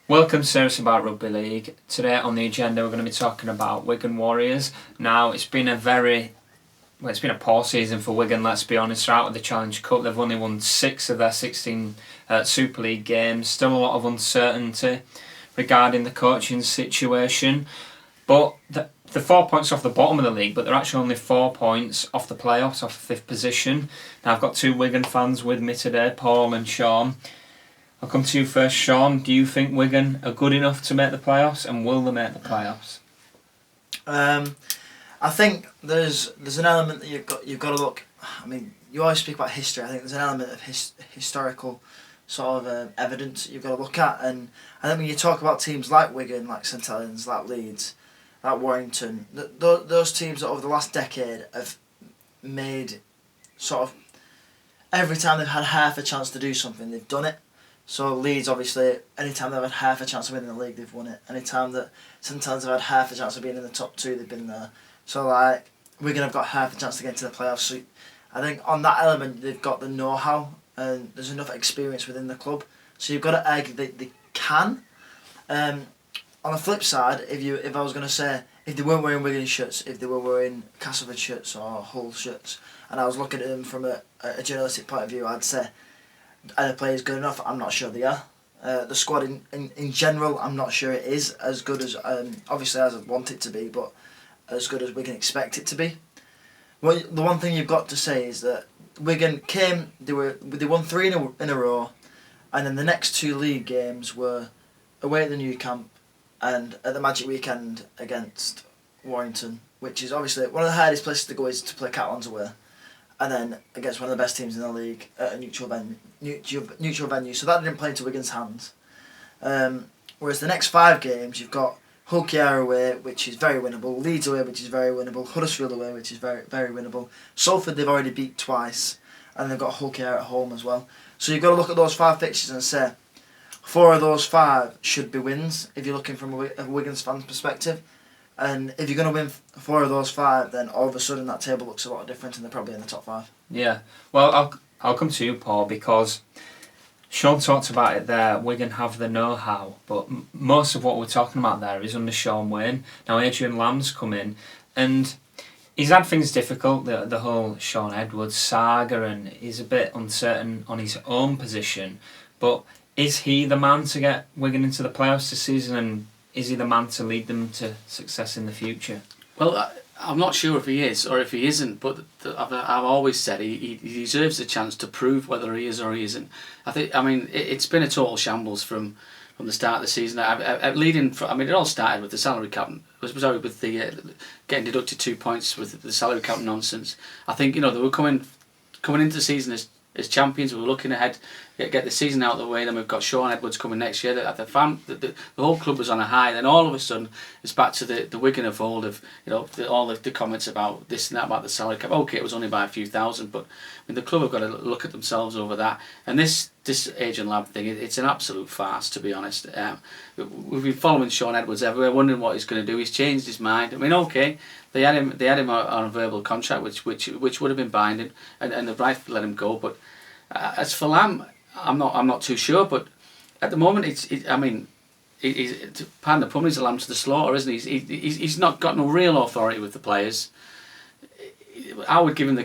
Welcome, Serious About Rugby League. Today on the agenda we're going to be talking about Wigan Warriors. Now, it's been a poor season for Wigan, let's be honest. They're out of the Challenge Cup. They've only won 6 of their 16 Super League games. Still a lot of uncertainty regarding the coaching situation. But they're 4 points off the bottom of the league, but they're actually only 4 points off the playoffs, off 5th position. Now, I've got 2 Wigan fans with me today, Paul and Sean. I'll come to you first, Sean. Do you think Wigan are good enough to make the playoffs, and will they make the playoffs? I think there's an element that you've got to look. I mean, you always speak about history. I think there's an element of historical sort of evidence you've got to look at, and I think when you talk about teams like Wigan, like St Helens, like Leeds, like Warrington, those teams that over the last decade have made sort of every time they've had half a chance to do something, they've done it. So Leeds, obviously, any time they've had half a chance of winning the league, they've won it. Any time that St Helens have had half a chance of being in the top 2, they've been there. So like Wigan have got half a chance to get into the playoffs. So I think on that element they've got the know-how and there's enough experience within the club. So you've got to argue that they can. On the flip side, if I was going to say if they weren't wearing Wigan shirts, if they were wearing Castleford shirts or Hull shirts, and I was looking at them from a journalistic point of view, I'd say, are the players good enough? I'm not sure they are. The squad in general, I'm not sure it is as good as obviously as I'd want it to be, but as good as we can expect it to be. Well, the one thing you've got to say is that Wigan came. They won 3 in a row, and then the next 2 league games were away at the New Camp and at the Magic Weekend against Warrington, which is obviously one of the hardest places to go is to play Catalans away, and then against one of the best teams in the league at a neutral venue. So that didn't play into Wigan's hands. Whereas the next 5 games, you've got Hull away, which is very winnable. Leeds away, which is very winnable. Huddersfield away, which is very, very winnable. Salford they've already beat twice, and they've got Hull at home as well. So you've got to look at those 5 fixtures and say 4 of those 5 should be wins if you're looking from a Wigan's fan's perspective. And if you're going to win 4 of those 5, then all of a sudden that table looks a lot different, and they're probably in the top 5. Yeah. Well, I'll come to you, Paul, because Sean talked about it there. Wigan have the know-how, but most of what we're talking about there is under Sean Wayne. Now Adrian Lamb's come in, and he's had things difficult, the whole Sean Edwards saga, and he's a bit uncertain on his own position. But is he the man to get Wigan into the playoffs this season, and is he the man to lead them to success in the future? Well, I'm not sure if he is or if he isn't, but I've always said he deserves a chance to prove whether he is or he isn't. I mean, it's been a total shambles from the start of the season. It all started with the salary cap. With the getting deducted 2 points with the salary cap nonsense. I think they were coming into the season as champions. We were looking ahead, get the season out of the way. Then we've got Sean Edwards coming next year. The whole club was on a high. Then all of a sudden, it's back to the Wigan of old. Of all the comments about this and that about the salary cap. Okay, it was only by a few thousand, but I mean, the club have got to look at themselves over that. And this Agent Lab thing, it's an absolute farce, to be honest. We've been following Sean Edwards everywhere, wondering what he's going to do. He's changed his mind. I mean, okay, they had him on a verbal contract, which would have been binding, and the right to let him go. But as for Lamb, I'm not too sure. But at the moment, he's pardon the pun, he's a lamb to the slaughter, isn't he? He's not got no real authority with the players. I would give him a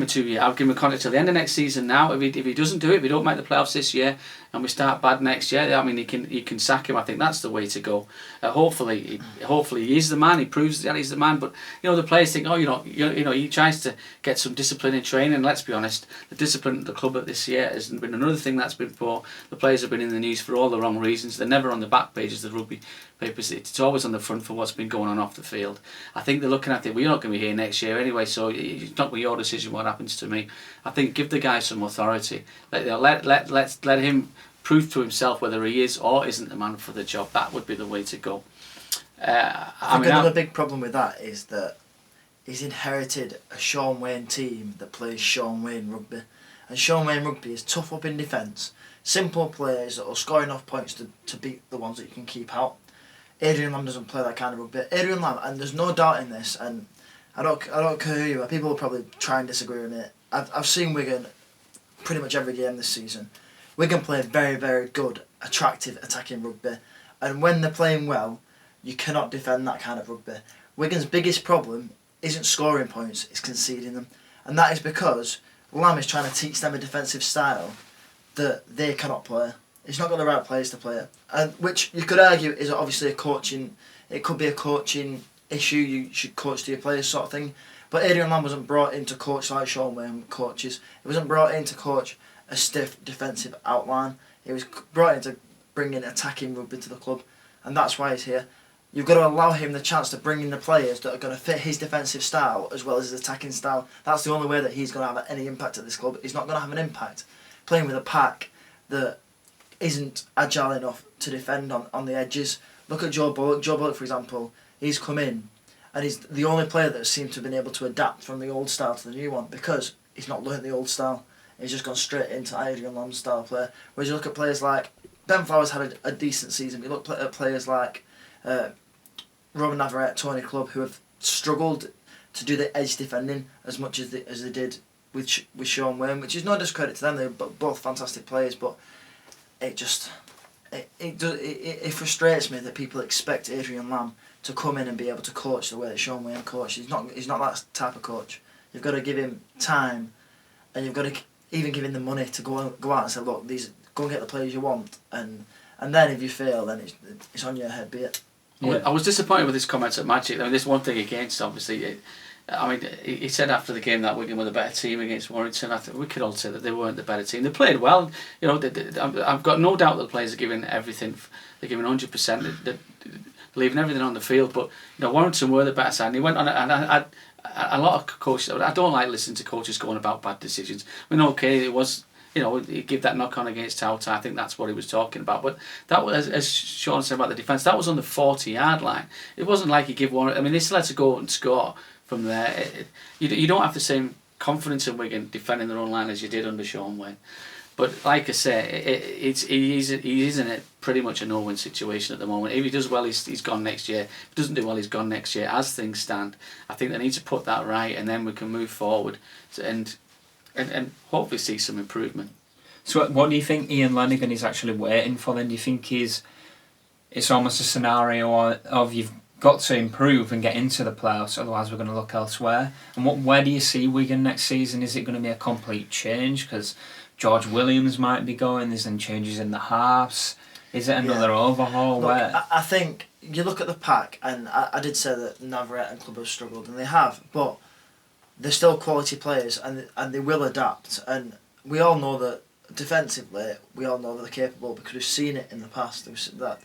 2 year. I would give him a contract till the end of next season. Now, if he doesn't do it, if we don't make the playoffs this year, and we start bad next year, I mean, you can sack him. I think that's the way to go. Hopefully he is the man. He proves that he's the man. But the players think, he tries to get some discipline in training. And let's be honest, the discipline at the club this year has been another thing that's been poor. The players have been in the news for all the wrong reasons. They're never on the back pages of the rugby papers. It's always on the front for what's been going on off the field. I think they're looking at it. We're not going to be here next year anyway, so it's not your decision what happens to me. I think give the guy some authority. Let him prove to himself whether he is or isn't the man for the job. That would be the way to go. Another big problem with that is that he's inherited a Sean Wayne team that plays Sean Wayne rugby, and Sean Wayne rugby is tough up in defence, simple players that will score enough points to beat the ones that you can keep out. Adrian Lamb doesn't play that kind of rugby. Adrian Lamb, and there's no doubt in this, and I don't care who you are, people will probably try and disagree with me. I've seen Wigan pretty much every game this season. Wigan play very, very good, attractive, attacking rugby. And when they're playing well, you cannot defend that kind of rugby. Wigan's biggest problem isn't scoring points, it's conceding them. And that is because Lamb is trying to teach them a defensive style that they cannot play. He's not got the right players to play it. And which you could argue is obviously a coaching, it could be a coaching issue, you should coach to your players sort of thing. But Adrian Lamb wasn't brought in to coach like Sean Wayne coaches. He wasn't brought in to coach a stiff defensive outline. He was brought in to bring in attacking rugby to the club. And that's why he's here. You've got to allow him the chance to bring in the players that are going to fit his defensive style as well as his attacking style. That's the only way that he's going to have any impact at this club. He's not going to have an impact playing with a pack that isn't agile enough to defend on the edges. Look at Joe Bullock. Joe Bullock, for example, he's come in and he's the only player that seemed to have been able to adapt from the old style to the new one because he's not learnt the old style. He's just gone straight into Adrian Lamb's style player. Whereas you look at players like Ben Flowers had a decent season. You look at players like Roman Navarrete, Tony Clubb, who have struggled to do the edge defending as much as they did with Sean Wayne, which is no discredit to them. They're both fantastic players, but it frustrates me that people expect Adrian Lamb to come in and be able to coach the way that Sean Wayne coached. He's not that type of coach. You've got to give him time, and you've got to even give him the money to go out and say, look, go and get the players you want, and then if you fail, then it's on your head, be it. Yeah. I was disappointed with his comments at Magic. I mean, there's one thing against, obviously. He said after the game that Wigan were the better team against Warrington. I think we could all say that they weren't the better team. They played well. You know, I've got no doubt that the players are giving everything. They're giving 100%. They're leaving everything on the field. But you know, Warrington were the better side. And he went on, and a lot of coaches. I don't like listening to coaches going about bad decisions. I mean, okay, it was. You know, he gave that knock on against Tauta. I think that's what he was talking about. But that was, as Sean said about the defence, that was on the 40-yard line. It wasn't like he gave one. I mean, they still had to go and score from there. You don't have the same confidence in Wigan defending their own line as you did under Sean Wayne. But like I say, he is in a pretty much a no-win situation at the moment. If he does well, he's gone next year. If he doesn't do well, he's gone next year. As things stand, I think they need to put that right, and then we can move forward and hopefully see some improvement. So what do you think Ian Lanigan is actually waiting for then? Do you think it's almost a scenario of you've got to improve and get into the playoffs, otherwise we're going to look elsewhere? And where do you see Wigan next season? Is it going to be a complete change? Because George Williams might be going, there's then changes in the halves. Is it another overhaul? Look, where? I think you look at the pack, and I did say that Navarrete and Clubb have struggled, and they have, but they're still quality players, and they will adapt. And we all know that defensively, we all know that they're capable because we've seen it in the past.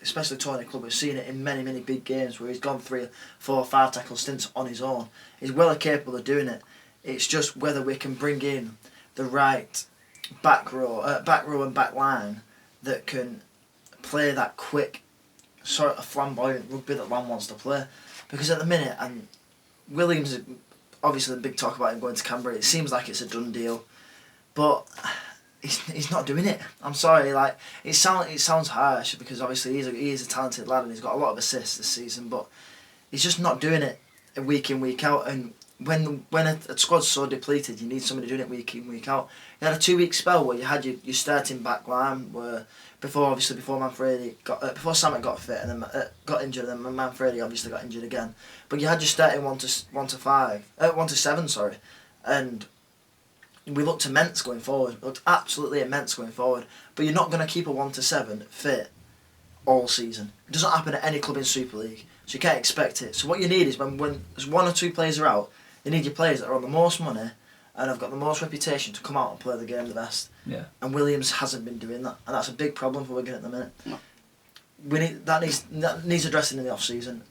Especially Tony Clubb, we've seen it in many, many big games where he's gone 3, 4, 5 tackle stints on his own. He's well capable of doing it. It's just whether we can bring in the right back row and back line that can play that quick, sort of flamboyant rugby that Lamb wants to play. Because at the minute, and Williams, obviously the big talk about him going to Canberra, it seems like it's a done deal, but he's not doing it. I'm sorry, like it sounds harsh because obviously he is a talented lad and he's got a lot of assists this season, but he's just not doing it week in, week out. And when a squad's so depleted, you need somebody doing it week in, week out. You had a 2-week spell where you had your starting back line where before Manfredi before Samet got fit and then got injured, and then Manfredi obviously got injured again. But you had your starting 1 to 7, sorry, and we looked immense going forward. We looked absolutely immense going forward. But you're not going to keep a 1 to 7 fit all season. It doesn't happen at any club in Super League, so you can't expect it. So what you need is when there's 1 or 2 players are out, you need your players that are on the most money and have got the most reputation to come out and play the game the best. Yeah. And Williams hasn't been doing that, and that's a big problem for Wigan at the minute. No. That needs addressing in the off season.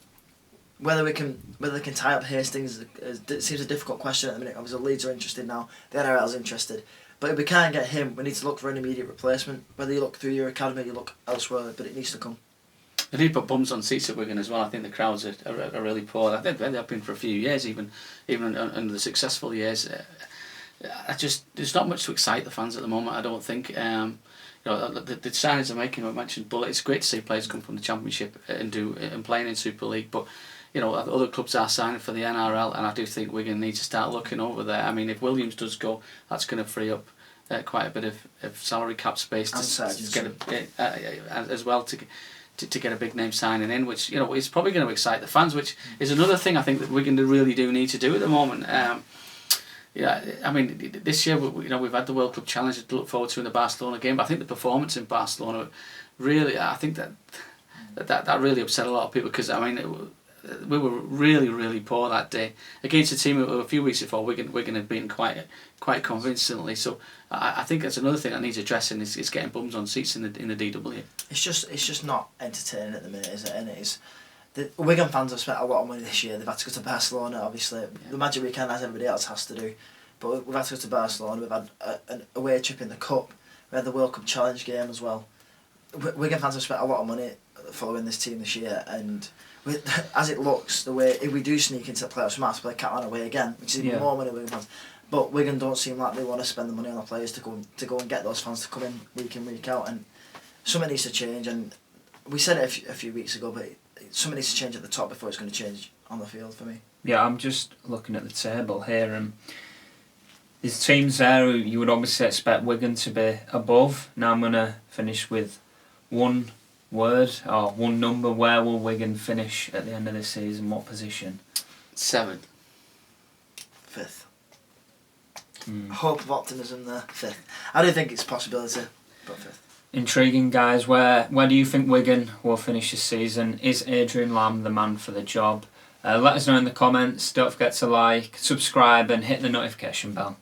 Whether they can tie up Hastings it seems a difficult question at the minute. Obviously Leeds are interested now, the NRL's interested. But if we can't get him, we need to look for an immediate replacement. Whether you look through your academy, you look elsewhere, but it needs to come. They need to put bums on seats at Wigan as well. I think the crowds are really poor. I think they have been for a few years, even under the successful years. There's not much to excite the fans at the moment, I don't think. The signings they're making, I mentioned Bullet. It's great to see players come from the Championship and playing in Super League, but other clubs are signing for the NRL, and I do think Wigan needs to start looking over there. I mean, if Williams does go, that's going to free up quite a bit of salary cap space to get as well to get a big name signing in, which is probably going to excite the fans, which is another thing I think that Wigan really do need to do at the moment. I mean, this year we've had the World Club Challenge to look forward to in the Barcelona game, but I think the performance in Barcelona really, I think that really upset a lot of people, because I mean we were really, really poor that day against a team who a few weeks before Wigan had beaten quite convincingly. So I think that's another thing that needs addressing is getting bums on seats in the DW. It's just not entertaining at the minute, is it? And it is. The Wigan fans have spent a lot of money this year. They've had to go to Barcelona, obviously. The Magic Weekend, as everybody else has to do. But we've had to go to Barcelona. We've had an away trip in the Cup. We had the World Cup Challenge game as well. Wigan fans have spent a lot of money following this team this year. And as it looks, the way if we do sneak into the playoffs, we might have to play Catalan away again, which is even more money Wigan fans. But Wigan don't seem like they want to spend the money on the players to go and get those fans to come in week out. And something needs to change. And we said it a few weeks ago, but something needs to change at the top before it's going to change on the field for me. Yeah, I'm just looking at the table here, and there's teams there who you would obviously expect Wigan to be above. Now I'm going to finish with one word or one number. Where will Wigan finish at the end of this season? What position? 7th. 5th. Hope of optimism there. 5th. I don't think it's a possibility, but 5th. Intriguing, guys. Where do you think Wigan will finish this season? Is Adrian Lamb the man for the job? Let us know in the comments. Don't forget to like, subscribe and hit the notification bell.